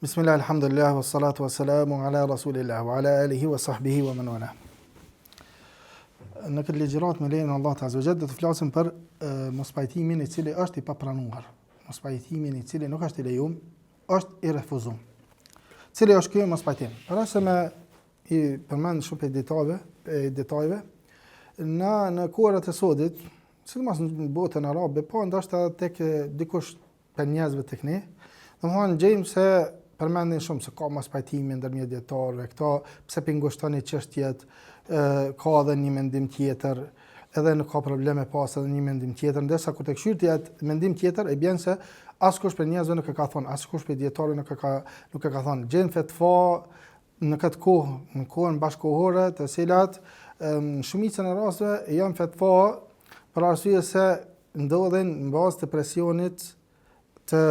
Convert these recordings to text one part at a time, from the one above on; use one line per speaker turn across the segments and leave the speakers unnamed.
Bismillah, alhamdulillah, wa salatu wa salamu ala rasulillah, wa ala alihi wa sahbihi wa man wala. Në këtë ligjërat me lejen e Allahut Azza wa Jalla do të flasim për mospajtimin I cili është I papranuar. Mospajtimin I cili nuk është I lejuar, është I refuzuar. Cili është ky mospajtim? Para se me I përmend shumë detajeve, në kohët e sodit, sidomos në botën arabe, po ndoshta tek dikush për njerëzve tek ne, domethënë gjejmë se përmendin shumë se ka mospajtime ndërmjet dietarëve, këto pse pingushtoni çështjet, ka edhe një mendim tjetër, edhe nuk ka probleme pas edhe një mendim tjetër, ndërsa kur tek shyrtjet mendim tjetër e bën se askush për njerëzve nuk e ka thonë, askush për dietarëve nuk e ka thonë. Gjen fetva në këtë kohë, në kohën bashkëkohore, të cilat në shumicën e rasteve janë fetva për arsye se ndodhen në bazë të presionit të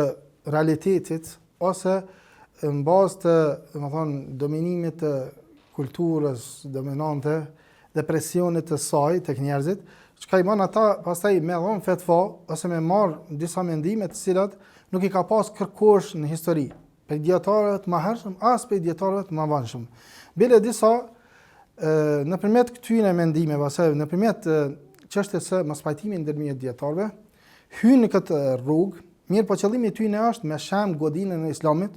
realitetit ose në bazë të, dominimit të kulturës dominante dhe presionit të saj tek njerëzit, çka I bën ata pastaj me dhon fetva ose me marr disa mendime të cilat nuk I ka pas kërkosh në histori, për dietarëve të mëhershëm as për dietarëve të mëvonshëm. Bile disa nëpërmjet këtyre mendimeve ose nëpërmjet çështjes së mospajtimit ndërmjet dietarëve, hynë në këtë rrugë. Mirë, po qëllimi I tyre është me shem godinën e Islamit,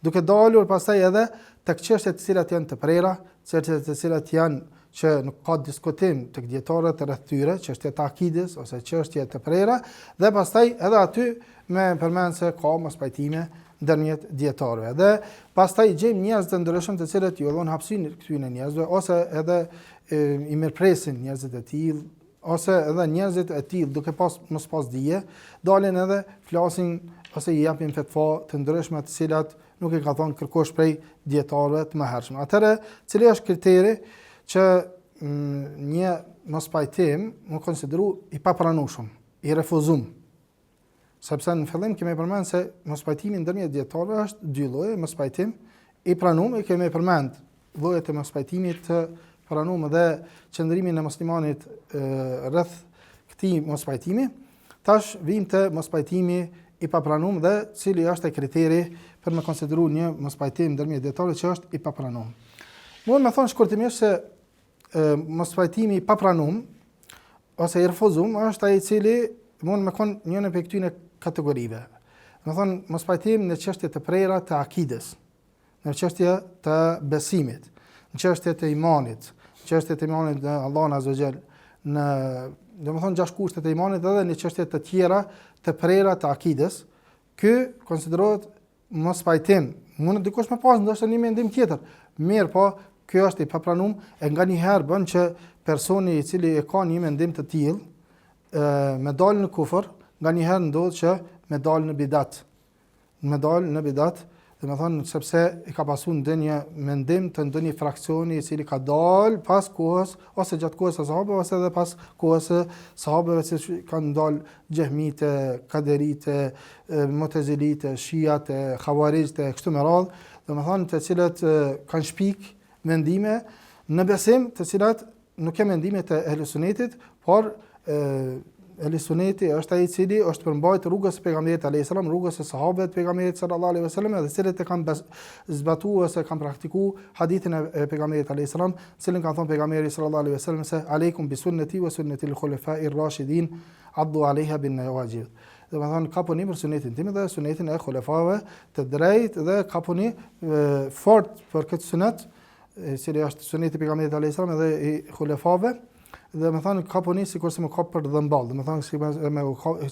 duke dalur pastaj edhe tek çështjet të cilat janë të prera, çështjet të cilat janë që nuk ka diskutim tek dietarët rreth tyre, çështjet e akides ose çështje të prera, dhe pastaj edhe aty me përmend se ka mospajtime ndërmjet dietarëve. Dhe pastaj gjejmë njerëz të ndryshëm të cilët ju dhon hapësinë këtyre njerëzve ose edhe I mirpresin njerëzit e tillë, ose edhe njerëzit e tillë duke mos pas dije, dalin edhe flasin ose I japin fetva të ndryshme të cilat nuk I ka thonë kërkosh prej dietarëve të mëhershëm. Atëherë, cili është kriteri që një mospajtim më konsideru I papranueshëm, I refuzuar? Sepse në fillim kemi përmend se mospajtimi ndërmjet dietarëve është dy lloje, mospajtim I pranuar, kemi përmend llojet e mospajtimit të pranuar dhe qëndrimin e muslimanit rreth këtij mospajtimi. Tash vim te mospajtimi I papranuar dhe cili është kriteri për me konsideru një mospajtim ndërmjet dietarëve që është I papranuar. Mund të thonë shkurtimisht se mospajtimi I papranuar ose I refuzuar është ai I cili mund të kon një prej këtyre kategorive. Do të thonë mospajtim në çështje të prera të akides, në çështje të besimit, në çështje të imanit, çështje të imanit në Allahun Azza wa Jall, në domethënë 6 kushtet e imanit edhe në çështje të tjera të prera të akides. Ky konsiderohet mospajtim. Mund të dikush më pas ndoshta një mendim tjetër. Mirë, po ky është I papranuar e nganjëherë bën që personi I cili e ka një mendim të tillë me dalë në kufër, nganjëherë ndodh që me dalë në bidat. Me dalë në bidat, domethënë sepse I ka pasur ndonjë mendim të ndonjë fraksioni I cili ka dalë pas kohës ose gjatë kohës së sahabëve ose edhe pas kohës së sahabëve që kanë dalë xehmite, kaderite, mu'tazilite, shiate, xhawariste, kështu me radhë, domethënë të cilët kanë shpik mendime në besim, të cilat nuk janë mendime të ehlusunetit, por ehlusuneti është ai I cili është përmbajtur rrugës së pejgamberit alayhis salam, rrugës së sahabëve të pejgamberit sallallahu alaihi wasallam, dhe cilët e kanë zbatuar ose kanë praktikuar hadithin e pejgamberit alayhis salam, cilën ka thënë pejgamberi sallallahu alaihi wasallam se aleikum bi sunnati wa sunnati al-khulafa'i ar-rashidin addu 'alayha bin nawajid. Domethënë kapuni për sunetin tim dhe sunetin e xulafave të drejtë dhe kapuni fort për këtë sunet, I cili është suneti I pejgamberit alayhis salam dhe I xulafave. Dhe më thënë kapuni sikurse më kap për dhëmball, do të thonë si me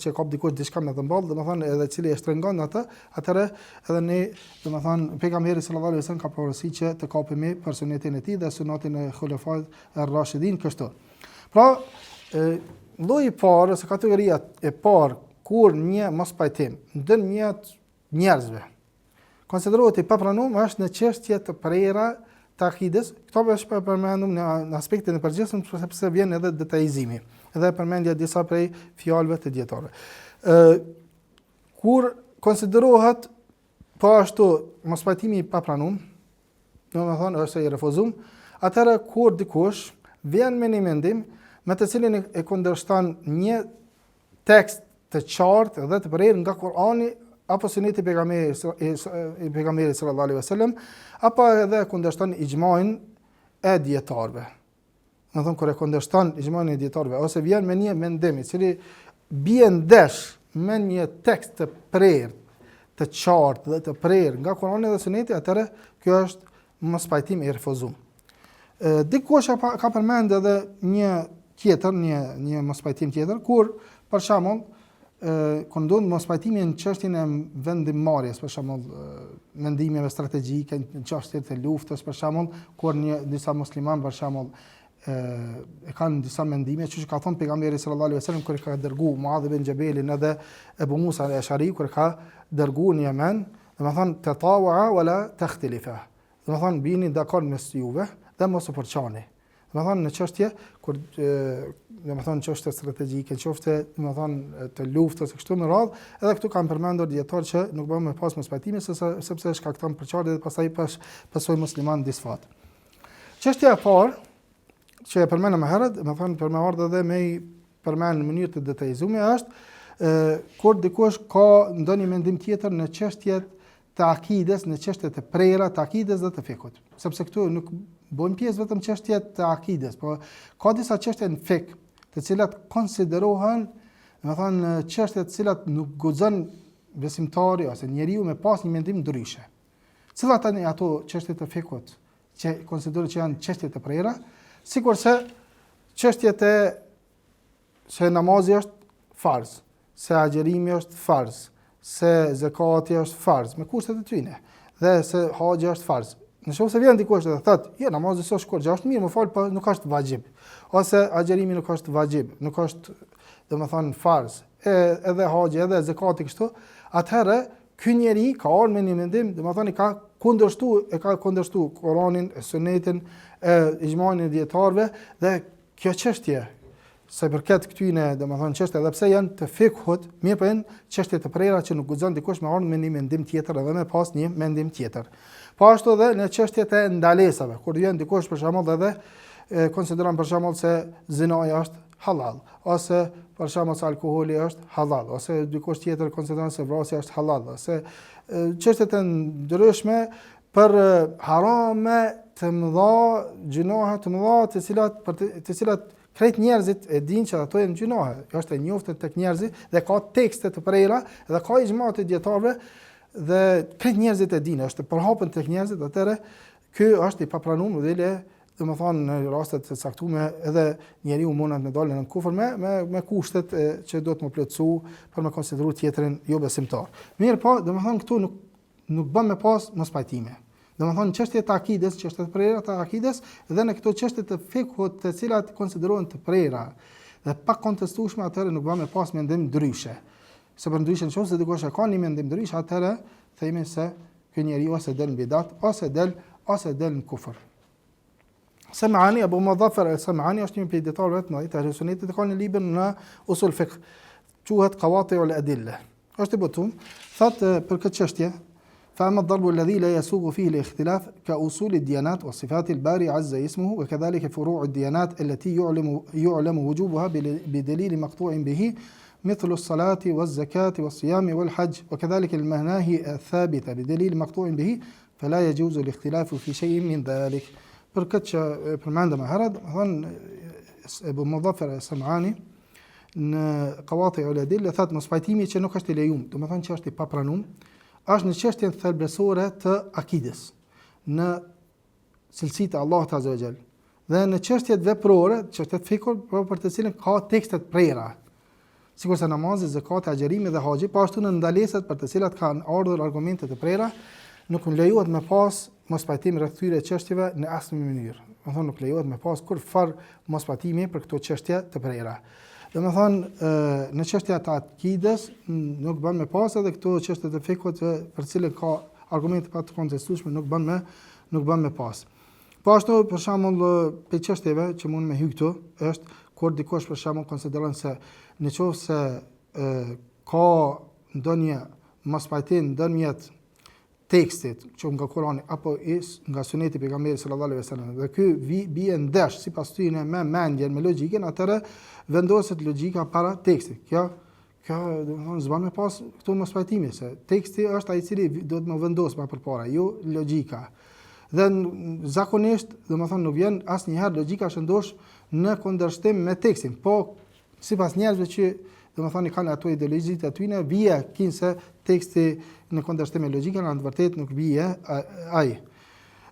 që kap dikush diçka me dhëmball, do të thonë edhe cili e shtrengon atë, atëherë edhe ne, do të thonë pejgamberi sallallahu alaihi wasallam ka porositur që të kapemi për sunetin e tij dhe sunetin e xulafait ar-rashidin kështu. Pra, lloji I parë ose kategoria e parë kur një mospajtim ndërmjet njerëzve konsiderohet I papranuar është në çështje të prera të akides. Këto është përmendur në aspektin e përgjithshëm sepse vjen edhe detajizimi, edhe përmendja disa prej fjalëve të dietarëve. Kur konsiderohet po ashtu mospajtimi I papranuar, domethënë është I refuzuar, atëherë kur dikush vjen me një mendim me të cilin e kundërshton një tekst të qartë dhe të prerë nga Kurani apo suneti i pejgamberit sallallahu alaihi wasallam, apo edhe kundërshton ixhmain e dietarëve. Do thonë kur e kundërshton ixhmain e dietarëve ose vjen me një mendim i cili bie ndesh me një tekst të prerë, të qartë dhe të prerë nga Kurani dhe Suneti, atëherë kjo është mospajtim i refuzuar. Dikush ka përmend edhe një mospajtim tjetër, kur për shembull kur ndodh mospajtimi në çështjen e vendimmarrjes, për shembull mendimeve strategjike në çështjet e luftës, për shembull kur disa musliman për shembull e kanë disa mendime, që ka thonë pejgamberi sallallahu alaihi wasallam kur ka dërguar Muadh ibn Jabelin edhe Ebu Musa al-Ash'ari kur ka dërguar në Yemen, domethënë tatawa wala takhtalifa. Domethënë bini dakord mes juve dhe mos u përçani. Domethënë në çështje kur domethënë çështje strategjike, çështje domethënë të luftës kështu me radhë, edhe këtu kanë përmendur dietar që nuk bën me pas mospajtime sepse shkakton përçarje dhe pastaj pasoj musliman disfat. Çështja e parë që e përmendëm më herët, domethënë për më ardh edhe me përmend në mënyrë të detajzuar është kur dikush ka ndonjë mendim tjetër në çështjet të akides, në çështjet e prera të akides dhe të fikut. Sepse këtu nuk bën pjesë vetëm çështjet të akides, por ka disa çështje në fik, të cilat konsiderohen, domethënë çështje të cilat nuk guxon besimtari ose njeriu me pas një mendim ndryshe. Cilat janë ato çështje të fikut që konsiderohen që janë çështje të prera? Sikurse çështjet e se namazi është farz, se agjerimi është farz, se zakati është farz, me kushtet e tyre, dhe se haxhi është farz. Nëse vjen dikush dhe thotë, "Jo, namazi s'është kur është mirë, më fal, po nuk është vajib." Ose agjerimi nuk është vajib, nuk është domethënë farz, edhe haxhi, edhe zakati kështu, atëherë ky njeri ka ardhur me një mendim, domethënë ka kundërshtuar Kur'anin, Sunetin, ixhmain e dietarëve dhe kjo çështje se përket këtyne domethënë çështje edhe pse janë të fikhut, mirë po janë çështje të prera që nuk guxon dikush me ardhur me një mendim tjetër edhe me pas një mendim tjetër. Po ashtu edhe në çështjet e ndalesave, kur vjen dikush për shembull edhe konsideron për shembull se zinaja është halal, ose për shembull se alkooli është halal, ose dikush tjetër konsideron se vrasja është halal, ose çështjet e ndryshme për harame të mëdha, gjinohe të mëdha, të cilat krejt njerëzit e dinë që ato janë gjinohe, është e njoftën tek njerëzit dhe ka tekste të prera dhe ka ixhma të dietarëve dhe krejt njerëzit e dinë, është e përhapur tek njerëzit, atëherë ky është i papranuar dhe domethënë në rastet e caktuara edhe njeriu mund të dalë në kufër me kushtet që do të më plotësu për me konsideruar tjetrin jo besimtar. Mirë po, domethënë këtu nuk bën me pas mospajtime. Domethënë çështjet e akides, çështjet e prera të akides dhe në këto çështje të fikut të cilat konsiderohen të prera dhe pa kontestueshme, atëherë nuk bën me pas mendim ndryshe. Se për ndryshe nëse dikush ka një mendim ndryshe, atëherë themi se ky njeriu ose del në bidat ose del në kufër. Sam'ani Abu Mudhaffar al-Sam'ani është një prej dietarëve të mëdhenj të Ahlus Sunnetit, ka një libër në usul fiqh, quhet Qawati'ul Adilla. Është i botum, thotë për këtë çështje فأما الضرب الذي لا يسوغ فيه الاختلاف كأصول الديانات والصفات الباري عز اسمه وكذلك فروع الديانات التي يعلم وجوبها بدليل مقطوع به مثل الصلاة والزكاة والصيام والحج وكذلك المناهي الثابتة بدليل مقطوع به فلا يجوز الاختلاف في شيء من ذلك. Për këtë që përmendëm më herët, thënë Abu Mudhaffar al-Sam'ani në Qawati'ul Adilla thotë mospajtimi që nuk është i lejuar, domethënë që është i papranuar, është në çështjen thelbësore të akides, në cilësitë e Allahut Azza wa Jall, dhe në çështjet veprore, çështjet fikut, për të cilën ka tekste të prera, sikurse namazi, zakati, agjerimi dhe haxhi, po ashtu në ndalesat për të cilat kanë ardhur argumente të prera, nuk lejohet me pas mospajtim rreth këtyre çështjeve në asnjë mënyrë. Domethënë nuk lejohet me pas kurrë mospajtimi për këto çështje të prera. Domethënë në çështja të akides nuk bën me pas edhe këto çështje të fikut për cilën ka argumente pa të kontestueshme nuk bën me pas. Po ashtu për shembull për çështjeve që mund me hy këtu është kur dikush për shembull konsideron se nëse ka ndonjë mospajtim ndërmjet tekstit që nga Kurani apo nga Suneti i pejgamberit sallallahu alaihi wasallam dhe ky bie ndesh sipas tyre me mendjen, me logjikën, atëherë vendoset logjika para tekstit. Kjo do të thonë zban me pas këtu mos pajtimi se teksti është ai i cili duhet më vendos më përpara, jo logjika. Dhe zakonisht, domethënë nuk vjen asnjëherë logjika shëndosh në kundërshtim me tekstin, po sipas njerëzve që domethënë kanë ato ideologjitë aty në vije kinse teksti në kundërshtim me logjikën, në të vërtetë nuk vije ai.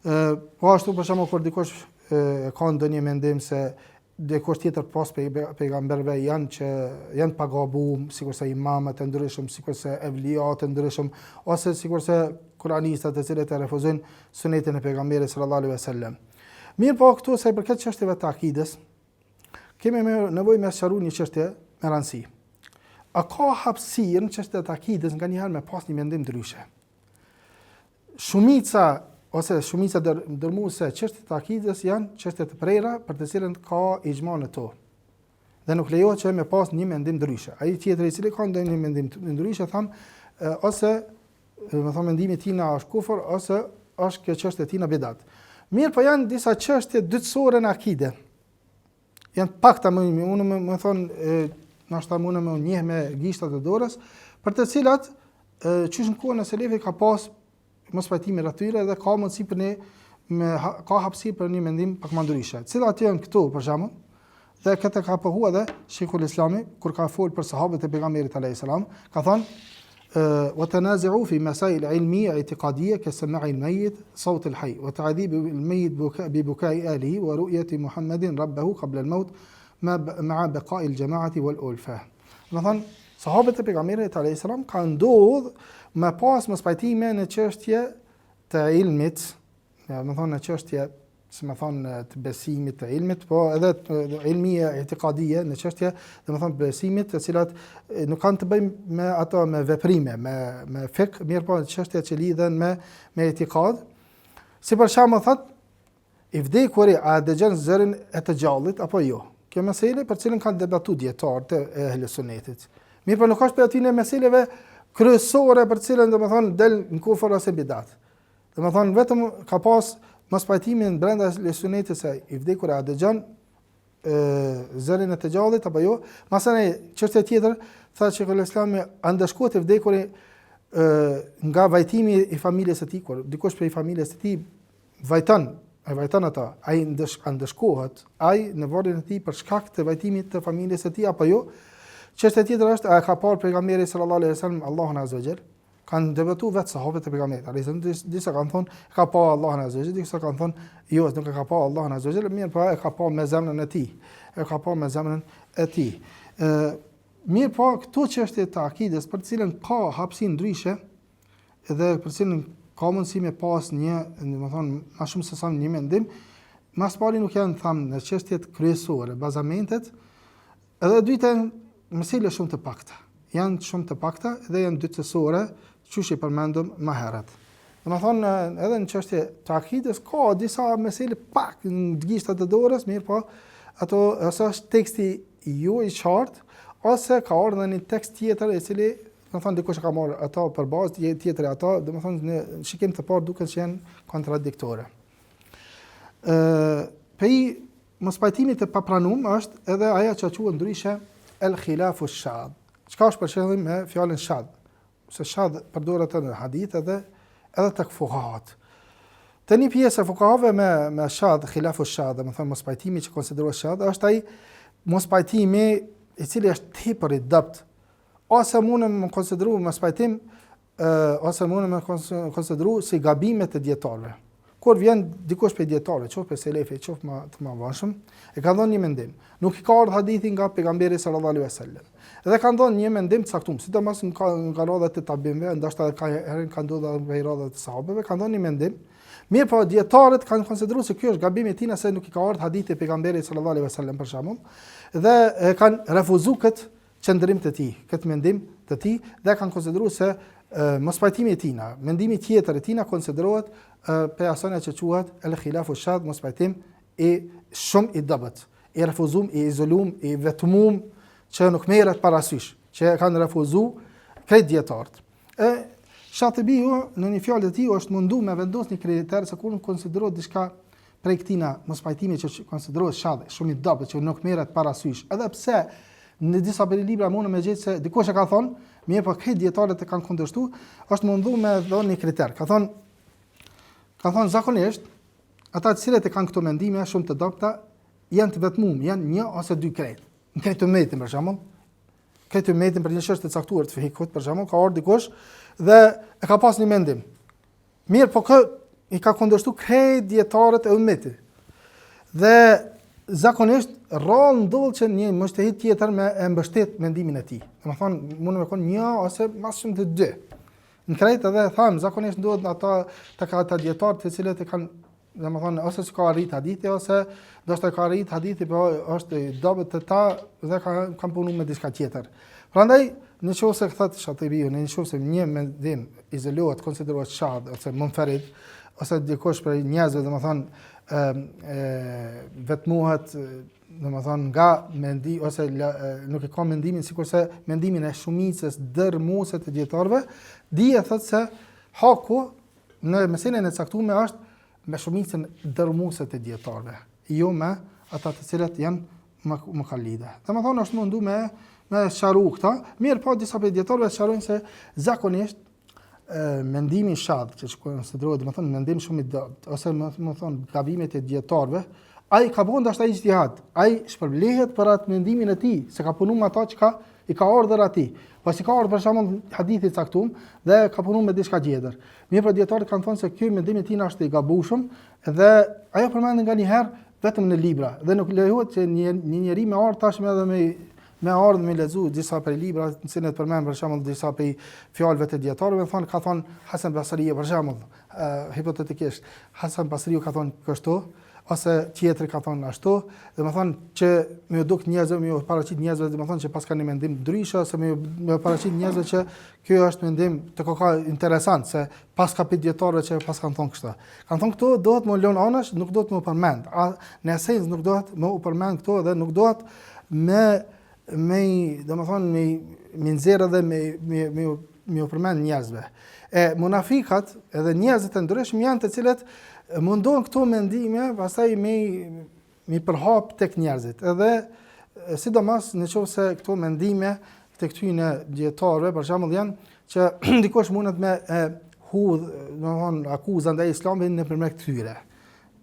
Po ashtu për shembull kur dikush ka ndonjë mendim se dikush tjetër pas pejgamberëve janë pa gabuar, sikurse imamët e ndryshëm, sikurse evliat e ndryshëm, ose sikurse kuranistat të cilët e refuzojnë sunetin e pejgamberit sallallahu alaihi wasallam. Mirë po këtu sa i përket çështjeve të akides, kemi nevojë me sqaruar një çështje me rëndësi. A ka hapësirë në çështjet e akides nganjëherë me pas një mendim ndryshe? Shumica dërmuese çështjet e akides janë çështje të prera për të cilën ka ixhma në to. Dhe nuk lejohet që me pas një mendim ndryshe. Ai tjetri i cili ka ndonjë mendim ndryshe ose më thonë mendimi i tij është kufër ose është kjo çështje e tij bidat. Mirë, po janë disa çështje dytësore në akide. Janë pakta më thonë ndoshta mundem më njeh me gishtat e dorës, për të cilat qysh në kohën e selefëve ka pas mos pajtimi rreth tyre dhe ka mundësi për ka hapësirë për një mendim pak më ndryshe. Cilat janë këtu për shembull, dhe këtë ka pohu edhe Sheikhul Islami kur ka folur për sahabët e pejgamberit alayhis salam, ka thënë وتنازعوا في مسائل علمية اعتقادية كسماع الميت صوت الحي وتعذيب الميت ببكاء أهله ورؤية محمد ربه قبل الموت مع بقاء الجماعة والألفة. Domethënë sahabët e pejgamberit alayhis salam kanë ndodhur me pas mos pajtime në çështje të ilmit, domethënë në çështje të besimit të ilmit, po edhe ilmia etikadie në çështje domethënë besimit, të cilat nuk kanë të bëjnë me ato me veprime, me fik, mirë po çështje që lidhen me etikad. Si për shembull thotë i vdekuri a dëgjon zërin e të gjallit apo jo. Kjo mesele për cilën kanë debatuar dietarët e ehl sunnetit. Mirë po nuk është për aty në meseleve kryesore për cilën domethënë del në kufër ose bidat. Domethënë vetëm ka pas mos pajtimin brenda sunetit se i vdekur a dëgjon zërin e të gjallit apo jo. Masane çështja tjetër thotë Sheikhul Islami andashkohet i vdekuri nga vajtimi i familjes së tij, kur dikush prej familjes së tij vajton ata, ai ndeshkohet, ai në varrin e tij për shkak të vajtimit të familjes së tij apo jo. Çështja tjetër është a ka parë pejgamberi sallallahu alaihi wasallam Allahun azza wa jall? Kanë debatuar vetë sahabët e pejgamberit. Disa kanë thonë ka pa Allahun azza wa jall, disa kanë thonë jo, nuk e ka pa Allahun azza wa jall, mirë po e ka pa me zemrën e tij. E ka pa me zemrën e tij. Mirë po këto çështje të akides për të cilën ka hapësi ndryshe dhe për të cilën ka mundësi me pas një, domethënë, më shumë se sa një mendim, mas pari nuk janë thamë në çështjet kryesore, bazamentet, edhe dyta mesele shumë të pakta. Janë shumë të pakta dhe janë dytësore, çuçi përmendëm më herët. Domethënë, edhe në çështje të akides ka disa mesele pak në gishtat e dorës, mirë po, ato ose është teksti jo i qartë, ose ka ardhur në një tekst tjetër i cili domethënë dikush ka marrë ato për bazë, tjetri ato, domethënë në shikim të parë duket që janë kontradiktore. Për mos pajtimi të papranuar është edhe ajo që quhet ndryshe el khilafu shadh. Çka është për qëllim me fjalën shadh? Se shadh përdoret në hadith edhe tek fuqahat. Të një pjesë e fuqahave me shadh, khilafu shadh, domethënë mos pajtimi që konsiderohet shadh, është ai mos pajtimi i cili është tepër i dopt, ose mundem më konsideru mos pajtim, ose mundem më konsideru si gabimet e dietarëve. Kur vjen dikush për dietarëve, qoftë për selefi, qoftë më të mëvonshëm, e ka dhënë një mendim. Nuk i ka ardhur hadithi nga pejgamberi sallallahu alaihi wasallam. Dhe ka dhënë një mendim të caktuar, sidomos nga radhat e tabinëve, ndoshta herën ka ndodhur edhe radhat e sahabëve, ka dhënë një mendim. Mirë po dietarët kanë konsideruar se ky është gabimi i tij nëse nuk i ka ardhur hadithi e pejgamberit sallallahu alaihi wasallam për shembull, dhe kanë refuzuar këtë qëndrim të tij, këtë mendim të tij, dhe kanë konsideruar se mos pajtimi i tij, mendimi tjetër i tij konsiderohet për asaj që quhet el khilafu shadh, mos pajtim i shumë i dobët, i refuzuar, i izoluar, i vetmuar, që nuk merret parasysh, që kanë refuzuar këtë dietarët. Shatibiu në një fjalë të tij është munduar me vendosur një kriter se kur konsiderohet diçka prej këtina mos pajtimi që konsiderohet shadh, shumë i dobët, që nuk merret parasysh, edhe pse në disa prej libra mundem me gjetë se dikush e ka thonë, mirë po këtë dietarët e kanë kundërshtuar, është mundu me dhënë një kriter. Ka thonë zakonisht ata të cilët e kanë këto mendime shumë të dobta janë të vetmuar, janë një ose dy krejt. Në këtë metin për shembull, këtë metin për një çështje të caktuar të fikut për shembull, ka ardhur dikush dhe e ka pas një mendim. Mirë po i ka kundërshtuar krejt dietarët e ummetit. Dhe zakonisht rroll ndodh që një mujtahid tjetër me e mbështet mendimin e tij. Domethënë mund të kenë një ose më shumë të dy. Në krejt edhe tham zakonisht ndodh ata dietarë të cilët e kanë domethënë ose s'ka arrit hadithi ose ndoshta ka arrit hadithi po është i dobët të ta dhe kanë punuar me diçka tjetër. Prandaj nëse thotë Shatibiu, nëse një mendim izolohet, konsiderohet shadh ose munfarid ose dikush për njerëzve domethënë vetmuhet domethënë nga mendi ose nuk e ka mendimin sikurse mendimin e shumicës dërmuese të dietarëve, dije thotë se haku në meselën e caktuar është me shumicën dërmuese të dietarëve, jo me ata të cilët janë më kalide. Domethënë është mundu me sharu këta, mirë po disa prej dietarëve sharojnë se zakonisht mendimi shadh që konsiderohet domethënë mendim shumë i dobët ose më thon gabimet e dietarëve, ai ka bën dashur ijtihad, ai shpërblehet për atë mendimin e tij, se ka punuar me ata që i ka ardhur atij. Pasi ka ardhur për shembull hadithi caktuar dhe ka punuar me diçka tjetër. Mirë për dietarët kanë thënë se ky mendim i tij është i gabueshëm dhe ajo përmendet nganjëherë vetëm në libra dhe nuk lejohet që një njeri me ardh tashmë edhe me lexu disa prej libra, në cilët përmend për shembull disa prej fjalëve të dietarëve, ka thonë Hasan Basriu për shembull, hipotetikisht Hasan Basriu ka thonë kështu ose tjetri ka thonë ashtu, domethënë që më duk njerëzve, më paraqit njerëzve domethënë që pas kanë një mendim ndryshe ose më paraqit njerëzve që ky është mendim të koka interesant se pas ka pit dietarëve që pas kanë thonë kështu. Kanë thonë këtu duhet më lën anash, nuk duhet më përmend. Në esencë nuk duhet më u përmend këtu dhe nuk duhet domethënë me nxjerrë dhe me u përmend njerëzve. Munafikat edhe njerëzit e ndryshëm janë të cilët mundohen këto mendime pastaj me përhap tek njerëzit. Edhe sidomos nëse këto mendime tek këtyre dietarëve për shembull janë që dikush mundet me hudh, domethënë akuzën ndaj Islamit nëpërmjet këtyre.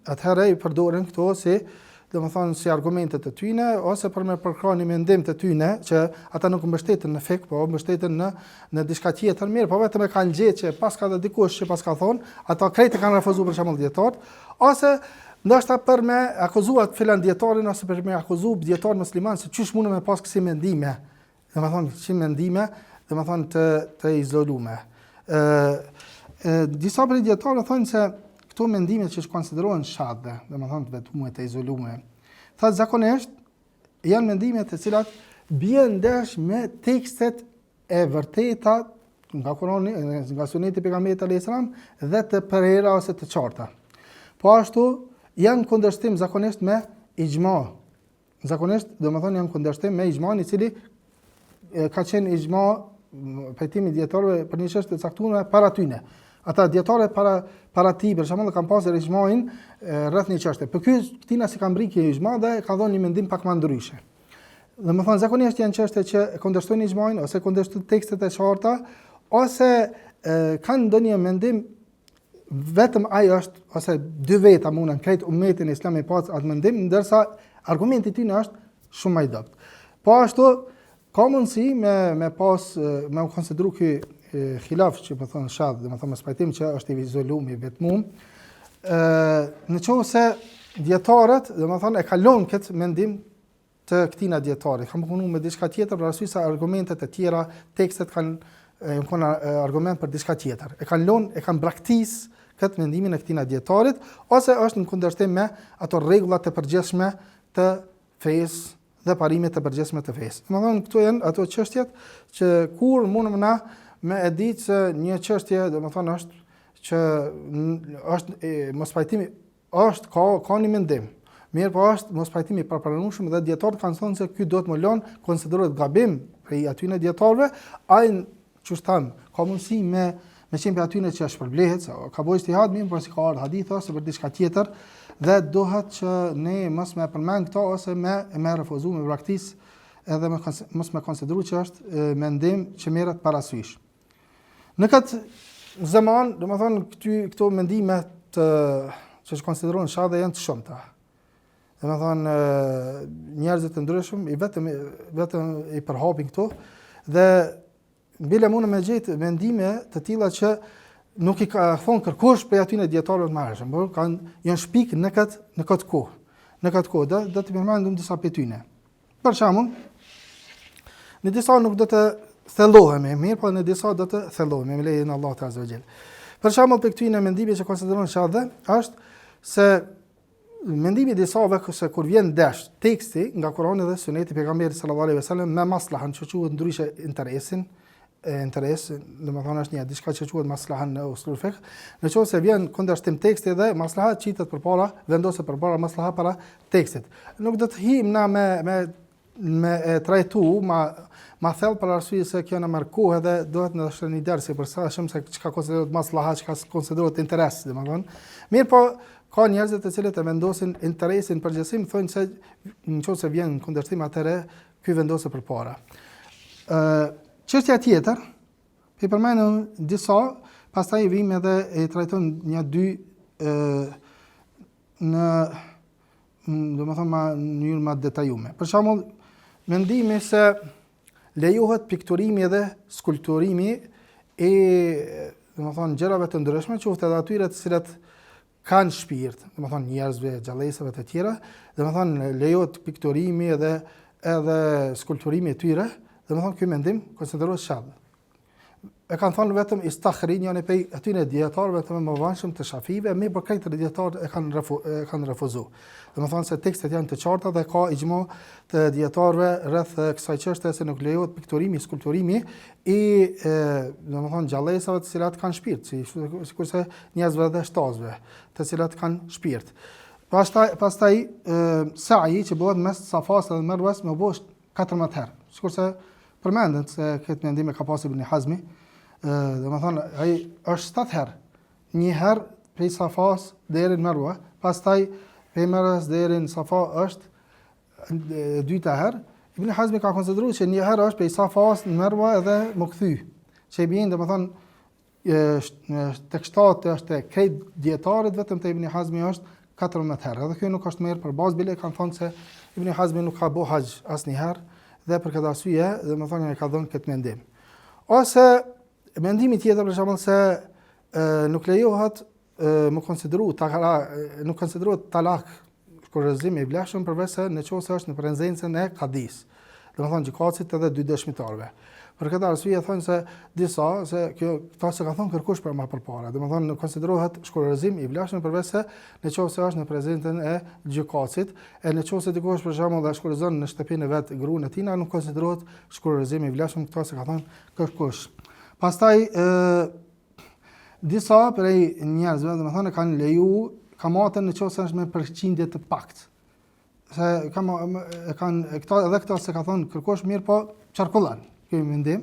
Atëherë i përdoren këto si argumente të tyne ose për me përkrahë një mendim të tyne që ata nuk mbështeten në fik, po mbështeten në diçka tjetër mirë, po vetëm e kanë gjetë që pas ka dhe dikush që pas ka thonë, ata krejt e kanë refuzuar për shembull dietarët, ose ndoshta për me akuzuar filan dietarin ose për me akuzuar dietarin musliman se çish mundem me pas kësi mendime. Domethënë të izolume. Disa prej dietarëve thonë se këto mendime që konsiderohen shadhe, domethënë të vetmuar të izoluar. Tha zakonisht janë mendime të cilat bien ndesh me tekstet e vërteta nga Kurani, nga Suneti i pejgamberit alayhis salam dhe të prera ose të qarta. Po ashtu janë kundërshtim zakonisht me ixhma. Zakonisht domethënë janë kundërshtim me ixhman i cili ka qenë ixhma pejtimi dietarëve për një çështje të caktuar para tyne. Ata dietarët para ti për shembull kanë pasur ixhmain rreth një çështje. Por këtina si kanë mbrikë ixhma dhe ka dhënë një mendim pak më ndryshe. Domethënë zakonisht janë çështje që kundërshtojnë ixhmain ose kundërshtojnë tekstet e qarta ose kanë ndonjë mendim vetëm ai është ose dy veta mundën krejt ummetin islam me pas atë mendim, ndërsa argumenti i tij është shumë më i dobët. Po ashtu ka mundësi me u konsideru ky khilaf që më thonë shadh, dhe më thonë më spajtim që është i izoluar, i vetmuar, në qovë se djetarët, dhe më thonë, e kalon këtë mendim të këtina djetarët. Kam punu me diçka tjetër, për arsye se argumentet e tjera, tekstet kanë argument për diçka tjetër. E kanë braktis këtë mendimin e këtina djetarit, ose është në kundërshtim me ato rregullat të përgjithshme të fesë dhe parimet të përgjithshme të fesë. Më thonë, këtu janë ato çështjet që kur mundëm na me e ditë se një çështje, domethënë është që është mospajtimi është ka një mendim. Mirë po është mospajtimi i parapranueshëm dhe dietarët kanë thënë se ky do të më lën konsiderohet gabim prej atyre dietarëve, ai çu thon, ka mundësi me qenë atyre që është përblehet, ka bëj ijtihad mirë, por si ka ardhur hadith ose për diçka tjetër dhe dohet që ne mos më përmend këto ose me refuzuar me praktis edhe mos me konsideru që është mendim që merret parasysh. Në këtë zaman, domethënë këto mendime që konsiderohen shadhe janë të shumta. Domethënë njerëzit të ndryshëm vetëm i përhapin këto dhe bile mund me gjetë mendime të tilla që nuk i ka thonë kërkosh për aty në dietarëve të mëhershëm, por janë shpik në këtë kohë. Në këtë kohë do të përmendum disa prej tyre. Për shembull, në disa nuk do të thellohemi mirë, por në disa do të thellohemi me lejen e Allahut azza wa jall. Për shembull, për këtyre mendime që konsiderohen shadhe është se mendimi i disave se kur vjen dash teksti nga Kurani dhe Suneti i pejgamberit sallallahu alaihi wasallam me maslahan që quhet ndryshe interes, domethënë është një diçka që quhet maslahan në usul fiqh, nëse vjen kundërshtim teksti dhe maslaha qitet përpara, vendoset përpara maslaha para tekstit. Nuk do të him na me trajtu ma thellë për arsye se kjo në markohet dhe duhet në është një dersi për sa shumë se çka konsiderohet maslaha, çka konsiderohet interes, domethënë. Mirë po ka njerëz të cilët e vendosin interesin përgjithësim, thonë se nëse vjen kundërshtim atëre ky vendoset përpara. Çështja tjetër, i përmendëm disa, pastaj vim edhe e trajtojmë një dy në domethënë në mënyrë më detajume. Për shembull, mendimi se lejohet pikturimi dhe skulpturimi e domethënë gjërave të ndryshme, qoftë edhe atyre të cilat kanë shpirt, domethënë njerëzve, gjallësave të tjera, domethënë lejohet pikturimi edhe skulpturimi e tyre, domethënë ky mendim konsiderohet shadh. E kanë thënë vetëm Istakhrin, janë prej atyre dietarëve të mëdhenjshëm të Shafive, me për këtë dietarë e kanë refuzuar. Domethënë se tekstet janë të qarta dhe ka ixhmo të dietarëve rreth kësaj çështje se nuk lejohet pikturimi, skulpturimi i domethënë gjallësave të cilat kanë shpirt, sikurse njerëzve dhe shtazëve, të cilat kanë shpirt. Pastaj sa'i që bëhet mes Safas dhe Merwas më bosh 14 herë. Sikurse përmendet se këtë mendim e ka pasur Ibn Hazmi, domethënë ai është 7 herë. Një herë prej Safas deri në Merwa, pastaj prej Merwas deri në Safa është dyta herë. Ibn Hazmi ka konsideruar se një herë është prej Safas në Merwa edhe më kthy. Që bien domethënë tek shtatë është krejt dietarit, vetëm te Ibn Hazmi është 14 herë. Edhe kjo nuk është mirë për bazë bile kanë thënë se Ibn Hazmi nuk ka bëu hax asnjëherë dhe për këtë arsye domethënë e ka dhënë këtë mendim. Ose mendimi tjetër për shembull se nuk lejohet më nuk konsiderohet talak shkurrëzim i vlefshëm përveç se nëse është në prezencën e kadis. Domethënë gjykatësit edhe dy dëshmitarëve. Për këtë arsye thonë se disa se këta se ka thonë kërkush për më përpara. Domethënë konsiderohet shkurrëzim i vlefshëm përveç se nëse është në prezencën e gjykatësit, e nëse dikush për shembull dha shkurrëzon në shtëpinë e vet gruan e tij, nuk konsiderohet shkurrëzim i vlefshëm, këta se ka thonë kërkush. Pastaj disa prej njerëzve domethënë kanë leju kamatën nëse është me përqindje të paktë. Se këta se ka thonë kërkush mirë po çarkullon ky mendim,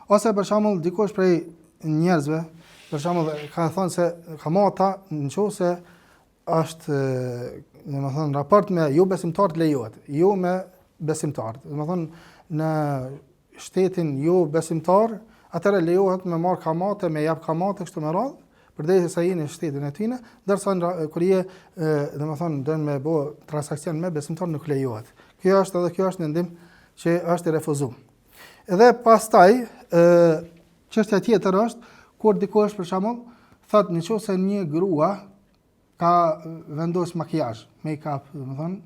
ose për shembull dikush prej njerëzve, për shembull ka thonë se kamata nëse është domethënë raport me jo besimtar lejohet, jo me besimtar. Domethënë në shtetin jo besimtar, atëherë lejohet me marr kamate, me jap kamate kështu me radhë, përderisa sa jeni në shtetin e tyre, ndërsa kur je domethënë don me bë transaksion me besimtar nuk lejohet. Kjo është mendim që është i refuzuar. Edhe pastaj çështja tjetër është kur dikush për shembull thotë nëse një grua ka vendos makiazh, make-up, domethënë,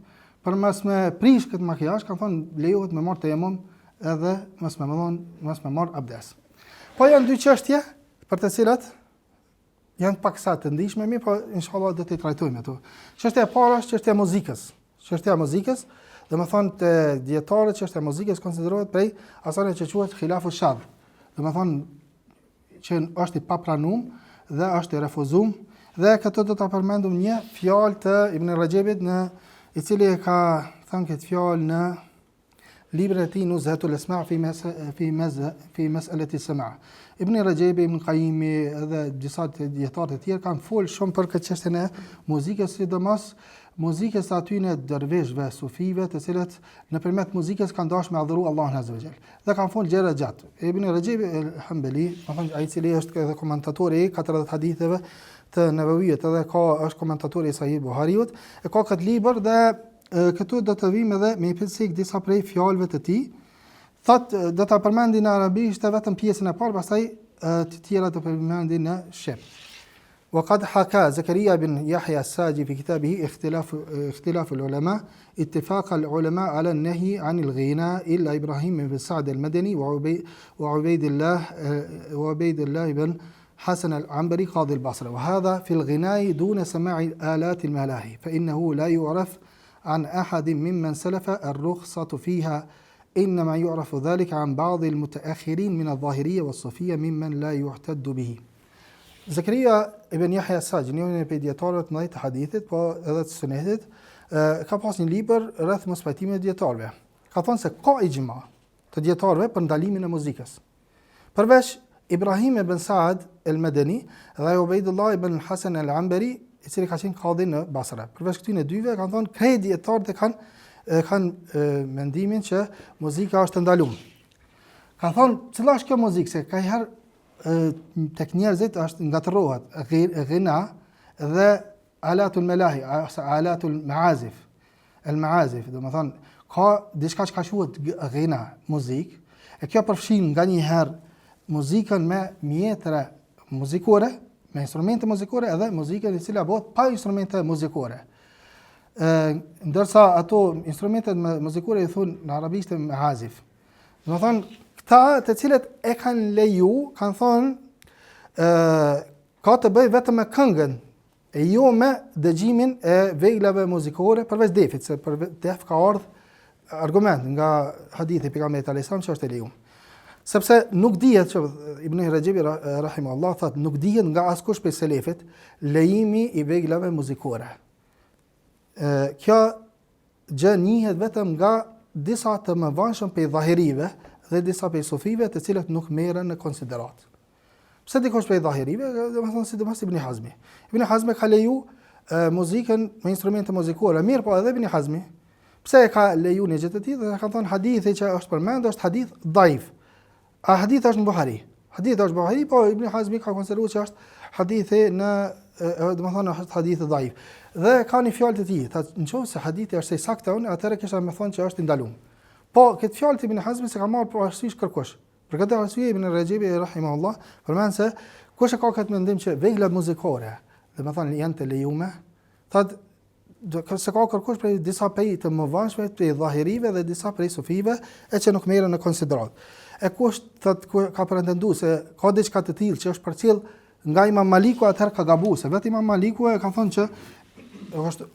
përmes me prish këtë makiazh, kanë thonë lejohet me marr tejemum edhe mos me marr abdes. Po janë dy çështje për të cilat janë paksa të ndihshme, mirë, po inshallah do t'i trajtojmë ato. Çështja e parë është çështja e muzikës. Çështja e muzikës, domethënë te dietarët çështja e muzikës konsiderohet prej asaj që quhet khilafu shadh. Domethënë që është i papranuar dhe është i refuzuar, dhe këto do ta përmendum një fjalë të Ibn Rajabit i cili ka thënë këtë fjalë në librin e tij Nuzhatul Asma' fi mas'alati as-sama'. Ibn Rajabi, Ibn Qayyimi edhe disa dietarë të tjerë kanë folur shumë për këtë çështjen e muzikës, sidomos muzikës të atyne dërveshve, sufive, të cilët nëpërmjet muzikës kanë dashur me adhuru Allahun Azza wa Jall. Dhe kanë folë gjëra gjatë. Ibn Rajab al-Hanbali, ai i cili është edhe komentatori i 40 haditheve të Nevawiut, edhe është komentatori i Sahih Buhariut, e ka këtë libër dhe këtu do të vim edhe me përcjell disa prej fjalëve të tij. Thotë do ta përmendin në arabisht vetëm pjesën e parë, pastaj të tjera të përmendin në shqip. وقد حكى زكريا بن يحيى الساجي في كتابه اختلاف العلماء اتفاق العلماء على النهي عن الغناء إلا إبراهيم بن سعد المدني وعبيد الله بن حسن العنبري قاضي البصرة، وهذا في الغناء دون سماع آلات الملاهي، فإنه لا يعرف عن أحد ممن سلف الرخصة فيها، إنما يعرف ذلك عن بعض المتأخرين من الظاهرية والصوفية ممن لا يعتد به. Zakaria ibn Yahya as-Saji, një prej dietarëve të hadithit, po edhe të sunetit, ka pas një libër rreth mospajtimit të dietarëve. Ka thënë se ka ixhma të dietarëve për ndalimin e muzikës. Përveç Ibrahim ibn Sa'd al-Madani dhe Ubaydullah ibn Hasan al-Anbari, i cili ka qenë qadhi në Basra. Përveç këtyre dyve kanë thënë krejt dietarët kanë mendimin që muzika është ndaluar. Kanë thënë, cila është kjo muzikë? Se ka herë tek njerëzit është ngatërohet ghina dhe alatul melahi, alatul maazif. El maazif, do të thonë ka diçka që ka quhet ghina, muzikë, e kjo përfshin nganjëherë muzikën me mjetra muzikore, me instrumente muzikore edhe muzikën e cila bëhet pa instrumente muzikore. Ndërsa ato instrumentet muzikore i thonë në arabisht maazif. Do të thonë ta të cilët e kanë leju, kanë thonë, ka të bëj vetëm me këngën, e jo me dëgjimin e veglave muzikore, përveç defit, se për def ka ardhur argument nga hadithi pejgamberit alayhis salam që është e lejuar. Sepse nuk dihet që Ibn Rajab rahimahullah thotë nuk dihet nga askush prej selefit lejimi i veglave muzikore. Kjo gjë njihet vetëm nga disa të mëvonshëm prej dhahirive dhe disa prej sufive të cilët nuk merren në konsiderat. Pse dikush prej dhahirive, domethënë sidomos Ibn Hazmi. Ibn Hazmi ka leju muzikën me instrumente muzikore, mirë po edhe Ibn Hazmi. Pse e ka leju një gjë të tillë? Dhe ka thënë hadithi që është përmendur është hadith dhaif. A hadith është në Buhari. Hadithi është në Buhari, po Ibn Hazmi ka konsideruar që është hadithi në domethënë është hadith dhaif. Dhe ka një fjalë të tij, thotë nëse hadithi është i saktë, atëherë kisha më thonë që është i ndaluar. Po këtë fjalë të Ibn Hazmi se ka marrë për arsysh kërkush. Për këtë arsye Ibn Rajab rahimahullah përmend se kush e ka këtë mendim që veglat muzikore, domethënë janë të lejuara, thotë se ka kërkush prej disa prej të mëvonshme të dhahirive dhe disa prej sufive e që nuk merren në konsiderat. E kush thotë ka pretenduar se ka diçka të tillë që është përcjell nga Imam Maliku, atëherë ka gabuar, se vetë Imam Maliku e ka thënë që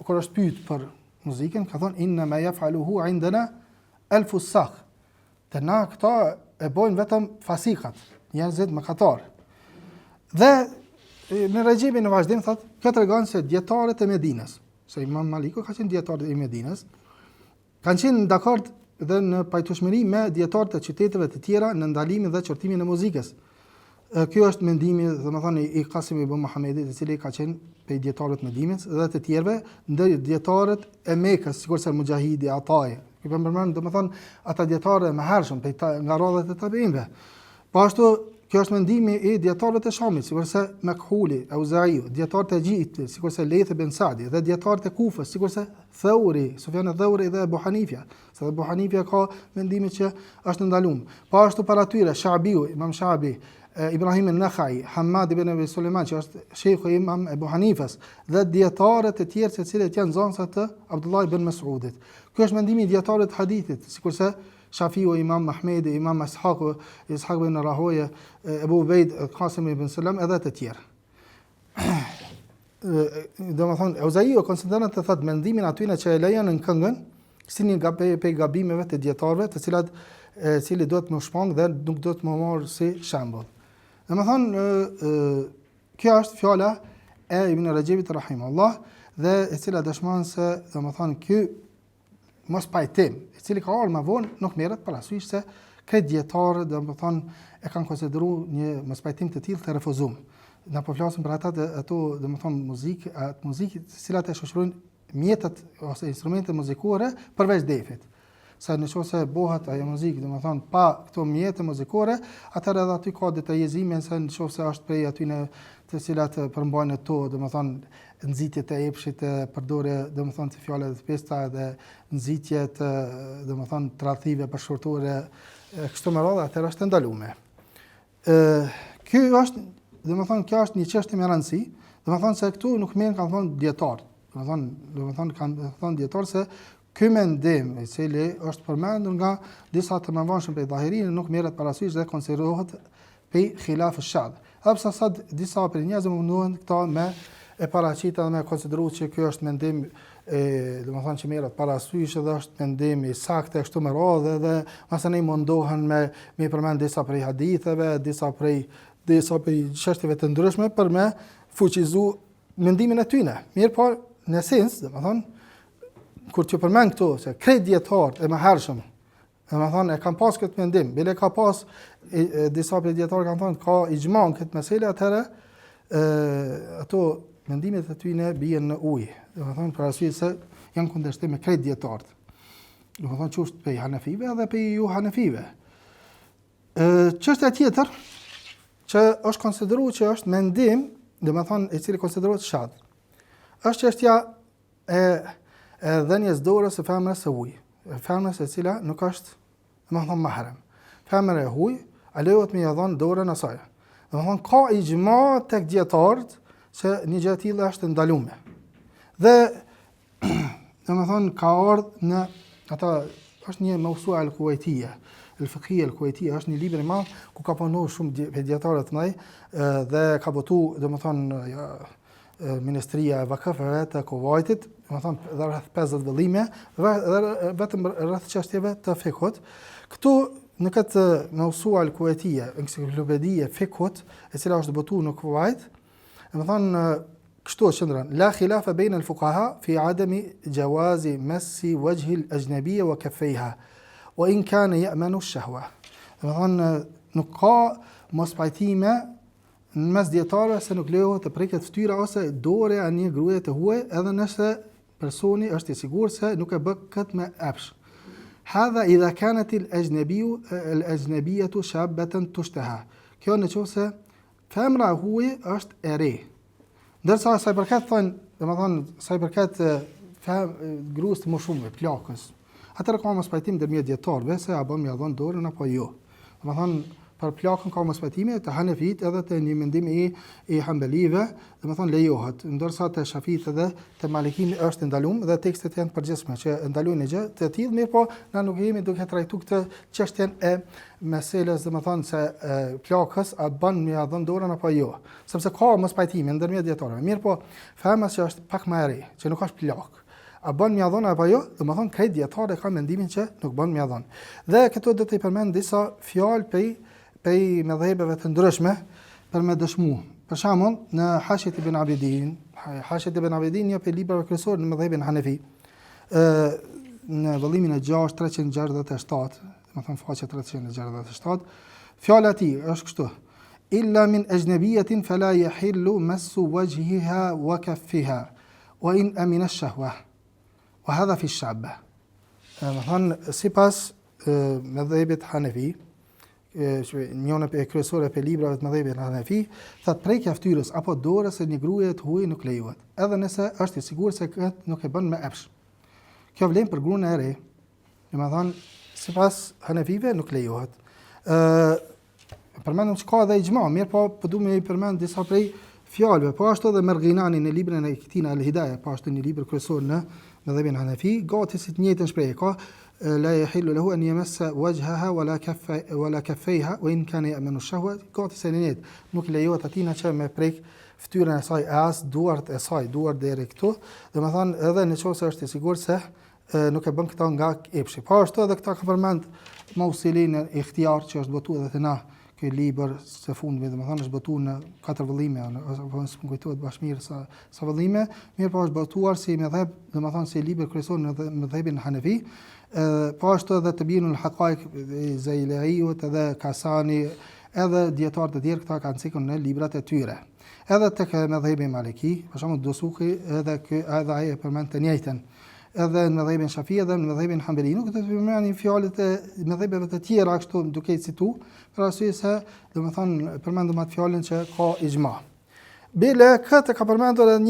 kur është pyet për muzikën, ka thënë inna ma yaf'aluhu 'indana al-fusakh. Të na këta e bojnë vetëm fasikat, njerëzit mëkatar. Dhe në Rajab në vazhdim thotë, kjo tregon se dietarët e Medinës, se Imam Maliku ka qenë dietarët e Medinës, kanë qenë dakord dhe në pajtueshmëri me dietarët e qyteteve të tjera në ndalimin dhe qortimin e muzikës. Kjo është mendimi, domethënë i Qasim ibn Muhamedit, i cili ka qenë prej dietarëve të Medinës dhe të tjerëve, ndër dietarët e Mekës, sikurse Mujahidi, Atai. I përmend domethënë ata dietarë më hershëm nga rrodhat e tabiinëve. Po ashtu kjo është mendimi i dietarëve të Shamit, sikurse Makhuli, Auza'i, dietarët e Egjiptit, sikurse Layth ibn Sa'di, dhe dietarët e Kufës, sikurse Thauri, Sufjan al-Thauri dhe Abu Hanifa. Se Abu Hanifa ka mendimin që është ndaluar. Po ashtu para tyre Sha'biu, Imam Sha'bi, Ibrahim al-Nakhai, Hamad ibn Abi Sulaiman, që është shejkhu Imam Abu Hanifas, dhe dietarët e tjerë të cilët janë zonsa të Abdullah ibn Mas'udit. Ky është mendimi i dietarëve të hadithit, sikurse Shafiu, Imam Ahmedi, Imam Ishaq ibn Rahoya, Abu Ubaid, Qasim ibn Salam edhe të tjerë. Domethënë Auza'i konsideron të thotë mendimin aty që e lejon në këngën, si një gabimeve të dietarëve, të cilat cili duhet më shpang dhe nuk duhet më marrë si shembull. Domethënë kjo është fjala e Ibn Rajabit rahimahullah dhe e cila dëshmon se domethënë ky mos pajtim, i cili ka ardhur më vonë, nuk merret parasysh se këtë dietarë domethënë e kanë konsideruar një mos pajtim të tillë të refuzuar. Na po flasim për ata ato domethënë muzikë të cilat e shoqërojnë mjetet ose instrumente muzikore përveç defit. Sa nëse bëhet ajo muzikë, domethënë pa këto mjete muzikore, atëherë edhe aty ka detajizime se nëse është prej aty në të cilat përmbajnë to, domethënë nxitjet e epshit, përdorje domethënë të fjalëve të pesta dhe nxitjet domethënë tradhtive përshkruare kështu me radhë, atëherë është ndaluar. Ky është, domethënë kjo është një çështje me rëndësi, domethënë se këtu nuk merren kanë thonë dietar. Domethënë kanë thonë dietar se ky mendim i cili është përmendur nga disa të mëdhenj prej dhahirinë nuk merret parasysh dhe konsiderohet pe khilaf ash-shadh. Hapsa sa disa për njerëz munduan këta me e paraqita dhe me konsideruar që ky është mendim domethënë që merret parasysh dhe është mendim i saktë kështu me radhë dhe masani mundohen me përmend disa prej haditheve, disa prej çështjeve të ndryshme për me fuqizu mendimin e tyre. Mirë po, në esencë, domethënë kur të përmend këtu se krejt dietarët e mëhershëm, domethënë e kanë pas këtë mendim, bile ka pas disa prej dietarëve kanë thënë ka ixhma në këtë meselë, atëherë ato mendimet e tyre bien në ujë. Domethënë për arsye se janë kundërshtim me krejt dietarët. Domethënë çështë pe hanefive edhe pe ju hanefive. Çështja tjetër që është konsideruar që është mendim, domethënë i cili konsiderohet shadh, është çështja e dhënies dorës së femrës së huaj. Femrës e cila nuk është domethënë mahram. Femra e huaj a lejohet me ia dhënë dorën asaj. Domethënë ka ixhma tek dietarët se një gjë e tillë është ndaluar. Dhe domethënë ka ardhur në ata është një mawsua al-Kuwaitia, al-Fiqhiyya al-Kuwaitia, është një libër i madh ku ka punuar shumë dietarë të mëdhenj dhe ka botuar domethënë Ministria e Vakafeve të Kuvajtit, domethënë rreth 50 vëllime vetëm rreth çështjeve të fikut. Këtu në këtë mawsua al-Kuwaitia, enciklopedia fikut, e cila është botuar në Kuvajt, domethënë kështu qëndron: la khilafa baina al-fuqaha fi adami jawazi massi wajhi al-ajnabiyya wa kaffayha wa in kana ya'manu ash-shahwa. Domethënë nuk ka mospajtime në mes dietarëve se nuk lejohet të preket fytyra ose dorë e një gruaje të huaj edhe nëse personi është i sigurt se nuk e bë këtë me epsh. Hadha idha kanat al-ajnabiyyatu shabatan tushtaha. Kjo nëse femra e huaj është e re. Ndërsa sa i përket thonë, domethënë sa i përket gruas të moshumeve, plakës, atëherë ka mospajtim ndërmjet dietarëve se a bën me dhënë dorën apo jo. Domethënë për plakën ka mospajtime të Hanefit edhe të një mendim i Hanbelive, domethënë lejohet, ndërsa të Shafit edhe të Malikin është ndaluar dhe tekstet janë përgjithshme që ndalojnë gjë të tillë, mirë po na nuk jemi duke trajtuar këtë çështjen e meselës, domethënë se plakës a bën me dhënë dorën apo jo, sepse ka mospajtime ndërmjet dietarëve. Mirë po, femra që është pak më e re, që nuk është plak, a bën me dhënë apo jo, domethënë krejt dietarë kanë mendimin që nuk bën me dhënë. Dhe këtu do të përmend disa fjalë pej mëdhëbeve të ndryshme për me dëshmu. Për shembull, në Hashiet ibn Abidin, një prej librave kryesorë në mëdhëbin Hanefi, në vëllimin e 6 367, domethënë faqe 367, fjala e tij është kështu: illa min ajnabiyatin fala yahillu massu wajhiha wa kaffiha wa in amina ash-shahwa wa hadha fi ash-shabba. Domethënë sipas mëdhëbit Hanefi, njëna e kryesore për librave të mëdhëbit Hanefi, thotë prekja e fytyrës apo dorës së një gruaje të huaj nuk lejohet, edhe nëse është i sigurt se këtë nuk e bën me epsh. Kjo vlen për gruan e re. Domethënë sipas Hanefive nuk lejohet. Përmendëm që ka edhe ixhma, mirë po duam të përmend disa prej fjalëve, po ashtu edhe Merghinani në librin e Kitina al-Hidayah, po ashtu një libër kryesor në mëdhëbin Hanefi, gati si të njëjtën shprehje ka: لا يحل له أن يمس وجهها ولا كفيها وإن كان يأمن الشهوة. Gati se njëjtë, nuk lejohet atina që me prek fytyrën e saj as duart e saj, duart deri këtu, domethënë edhe nëse është i sigurt se nuk e bën këta nga epshi. Po ashtu edhe këta ka përmend Mausilin e Ikhtiar që është botuar edhe na ky libër së fundmi, domethënë është botuar në 4 vëllime ose më kujtohet bashmirë sa vëllime, mirë po është botuar si mëdhëb, domethënë si libër kryesor në mëdhëbin Hanefi. Po ashtu edhe të binul haqaiq Zailaiut edhe Kasani edhe dietarë të tjerë këta kanë cikën në librat e tyre. Edhe tek mëdhëbi Maliki, për shembull Dusuki, edhe ai e përmend të njëjtën. Edhe në mëdhëbin Shafi edhe në mëdhëbin Hanbali. Nuk do të përmendni fjalët e mëdhëbeve të tjera kështu duke i citu, për arsye se domethënë përmendëm atë fjalën që ka ixhma. Bile këtë ka përmendur edhe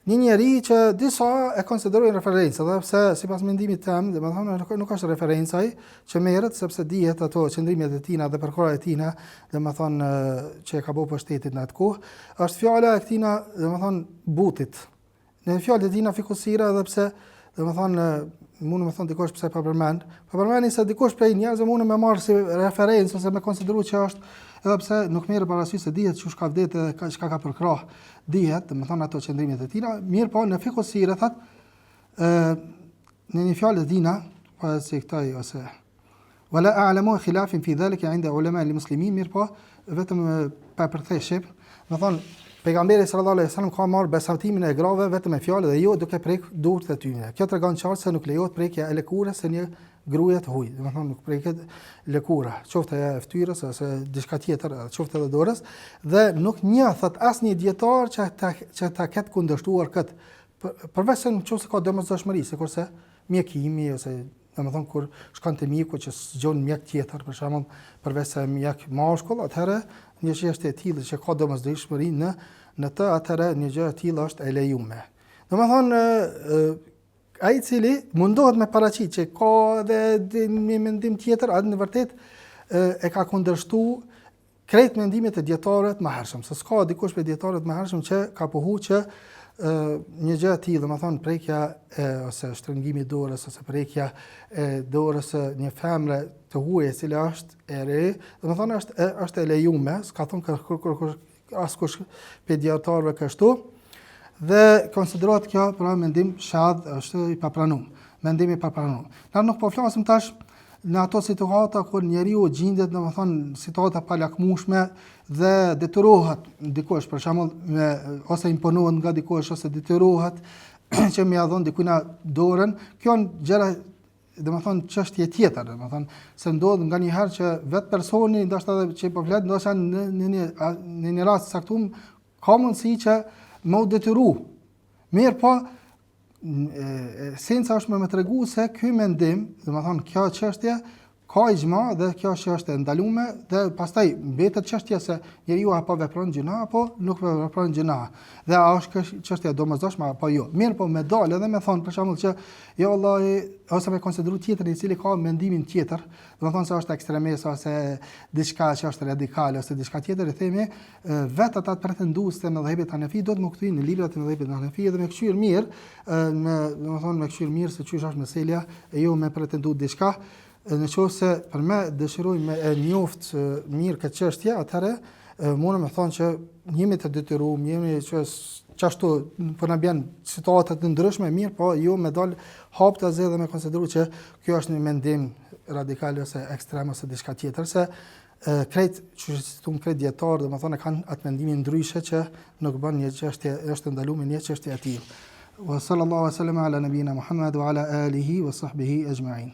një njeri që disa e konsiderojnë referencë, edhe pse sipas mendimit tim, domethënë nuk është referencë ai që merret sepse dihet ato qëndrimet e tina dhe përkora e tina, domethënë që e ka bëu pushtetit në atë kohë, është fjala e këtina, domethënë Butit. Në fjalët e tina fikusira edhe pse domethënë mund të thonë dikush pse pa përmend. Pa përmendni se dikush prej njerëzve mund të më marrë si referencë ose më konsideru që është edhe pse nuk merret parasysh se dihet çu ka vdetë dhe çka ka përkrah. Dihet, domethënë ato qëndrimet e tina, mirë po në fikusire thotë në një fjalë dina, pa se këtij ose wala a'lamu khilafin fi dhalika 'inda ulama al-muslimin, mirë po vetëm pa përtheshje, domethënë pejgamberi sallallahu alaihi wasallam ka marrë besatimin e grave vetëm me fjalë dhe jo duke prek durët e tyre. Kjo tregon qartë se nuk lejohet prekja e lëkurës së një gruaje të huaj. Domethënë nuk preket lëkura, qoftë e fytyrës ose diçka tjetër, qoftë edhe dorës, dhe nuk njeh thot asnjë dietar që ta ketë kundërshtuar këtë. Përveç se nëse ka domosdoshmëri, sikurse mjekimi ose domethënë kur shkon te mjeku që zgjon mjek tjetër, për shembull, përveç se mjek mashkull, atëherë një çështje e tillë që ka domosdoshmëri në të, atëherë një gjë e tillë është e lejuar. Domethënë ai i cili mundohet me paraqit që ka edhe një mendim tjetër, atë në vërtet e ka kundërshtuar krejt mendimet e dietarëve të mëhershëm. Se s'ka dikush prej dietarëve të mëhershëm që ka pohu që një gjë e tillë, domethënë prekja ose shtrëngimi i dorës ose prekja e dorës së një femre të huaj e cila është e re, domethënë është e lejuar, s'ka thonë askush pediatrëve kështu. Dhe konsiderohet kjo për mendim shadh, është i papranuar. Mendimi i papranuar. Na nuk po flasim tash në ato situata kur njeriu gjendet, domethënë situata pa lakmueshme dhe detyrohet dikush, për shembull, ose imponohet nga dikush ose detyrohet që më ia dhon dikujt dorën. Kjo është gjëra, domethënë çështje tjetër, domethënë se ndodh nganjëherë që vetë personi, ndoshta edhe që po flet, ndoshta në një rast saktum ka mundësi që më u detyru. Mirë po, esenca është me tregu se ky mendim, domethënë kjo çështje ka ixhma dhe kjo është e ndaluar dhe pastaj mbetet çështja se njeriu apo vepron gjuna apo nuk vepron gjuna. Dhe a është çështja domosdoshme apo jo. Mirë po me dalë edhe me thonë për shembull që jo vallahi ose me konsideru tjetrin i cili ka mendimin tjetër, domethënë se është ekstremist ose diçka që është radikale ose diçka tjetër, i themi vetë ata pretendues të mëdhëbit Hanefi do të më kthyin në librat e mëdhëbit Hanefi dhe me këshir mirë, domethënë me këshir mirë se çysh është meselia e jo me pretendu diçka. Në qoftë se për me dëshiroj me e njoft mirë këtë çështje, atëherë mund të thonë që jemi të detyruar, jemi që çashtu po na bën situata të ndryshme mirë, po jo me dal hap të zë dhe me konsideru që kjo është një mendim radikal ose ekstrem ose diçka tjetër, se krejt dietar, domethënë kanë atë mendimin ndryshe që nuk bën një çështje, është ndaluar një çështje e tillë. Wa sallallahu alaihi wa sallam ala nabina Muhammad wa ala alihi wa sahbihi ajma'in.